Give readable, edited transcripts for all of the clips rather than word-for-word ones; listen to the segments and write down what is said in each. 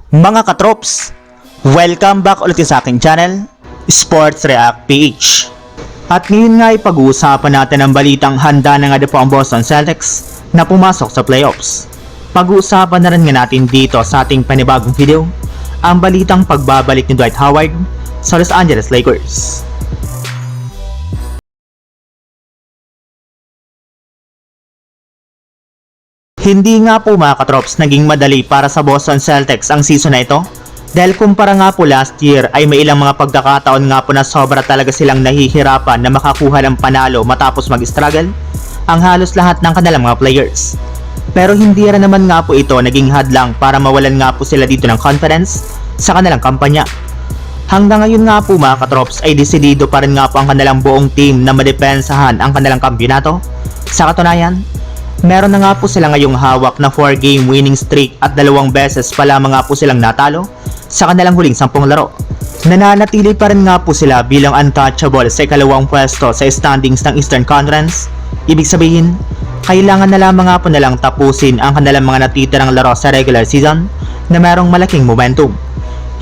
Mga katrops, welcome back ulit sa aking channel, Sports React PH. At ngayon nga ay pag-uusapan natin ang balitang handa na nga po ang Boston Celtics na pumasok sa playoffs. Pag-uusapan na rin nga natin dito sa ating panibagong video, ang balitang pagbabalik ni Dwight Howard sa Los Angeles Lakers. Hindi nga po mga katrops naging madali para sa Boston Celtics ang season na ito dahil kumpara nga po last year ay may ilang mga pagkakataon nga po na sobra talaga silang nahihirapan na makakuha ng panalo matapos mag-struggle ang halos lahat ng kanilang mga players. Pero hindi rin naman nga po ito naging hadlang para mawalan nga po sila dito ng confidence sa kanilang kampanya. Hanggang ngayon nga po mga katrops ay desidido pa rin nga po ang kanilang buong team na madepensahan ang kanilang kampyonato. Sa katunayan, meron na nga po sila ngayong hawak na 4-game winning streak at 2 beses pa lamang nga po silang natalo sa kanilang huling 10 laro. Nananatili pa rin nga po sila bilang untouchable sa ikalawang pwesto sa standings ng Eastern Conference. Ibig sabihin, kailangan na lamang nga po nalang tapusin ang kanilang mga natitirang laro sa regular season na merong malaking momentum.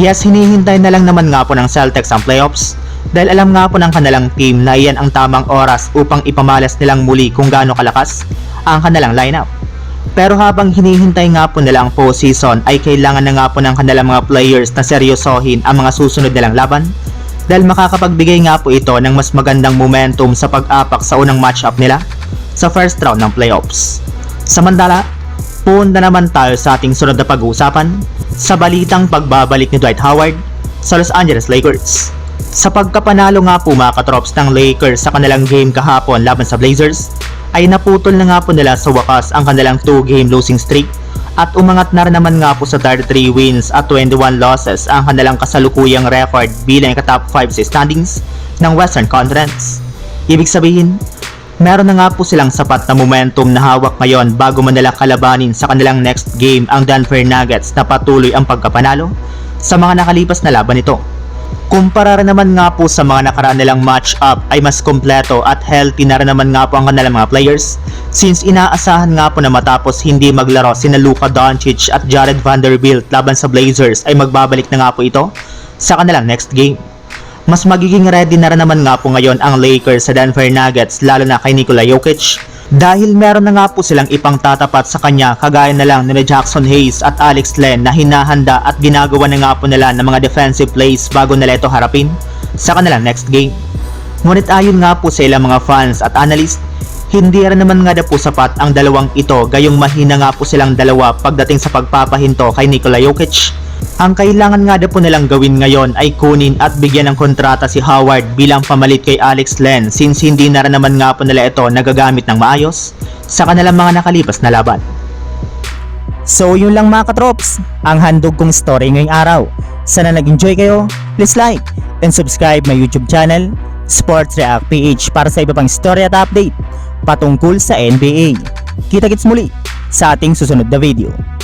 Yes, hinihintay na lang naman nga po ng Celtics ang playoffs dahil alam nga po ng kanilang team na iyan ang tamang oras upang ipamalas nilang muli kung gaano kalakas ang kanilang lineup. Pero habang hinihintay nga po nila ang postseason ay kailangan na nga po ng kanilang mga players na seryosohin ang mga susunod nilang laban dahil makakapagbigay nga po ito ng mas magandang momentum sa pag-apak sa unang matchup nila sa first round ng playoffs. Samantala, punta naman tayo sa ating sunod na pag-uusapan sa balitang pagbabalik ni Dwight Howard sa Los Angeles Lakers. Sa pagkapanalo nga po mga katrops ng Lakers sa kanilang game kahapon laban sa Blazers, ay naputol na nga po nila sa wakas ang kanilang 2-game losing streak at umangat na rin naman nga po sa 33 wins at 21 losses ang kanilang kasalukuyang record bilang ka-top 5 sa standings ng Western Conference. Ibig sabihin, meron na nga po silang sapat na momentum na hawak ngayon bago man nila kalabanin sa kanilang next game ang Denver Nuggets na patuloy ang pagkapanalo sa mga nakalipas na laban nito. Kumpara rin naman nga po sa mga nakaraan nilang match-up ay mas kompleto at healthy na rin naman nga po ang kanilang mga players since inaasahan nga po na matapos hindi maglaro sina Luka Doncic at Jared Vanderbilt laban sa Blazers ay magbabalik na nga po ito sa kanilang next game. Mas magiging ready na rin naman nga po ngayon ang Lakers sa Denver Nuggets lalo na kay Nikola Jokic dahil meron na nga po silang ipang tatapat sa kanya kagaya na lang ni Jackson Hayes at Alex Len na hinahanda at ginagawa na nga po nila ng mga defensive plays bago nila ito harapin sa kanilang next game. Ngunit ayon nga po sa ilang mga fans at analyst, hindi rin naman nga po sapat ang dalawang ito gayong mahina nga po silang dalawa pagdating sa pagpapahinto kay Nikola Jokic. Ang kailangan nga po nilang gawin ngayon ay kunin at bigyan ng kontrata si Howard bilang pamalit kay Alex Len since hindi na rin naman nga po nila ito nagagamit ng maayos sa kanilang mga nakalipas na laban. So yun lang mga katrops, ang handog kong story ngayong araw. Sana nag-enjoy kayo, please like and subscribe my YouTube channel, Sports React PH para sa iba pang story at update patungkol sa NBA. Kita-kits muli sa ating susunod na video.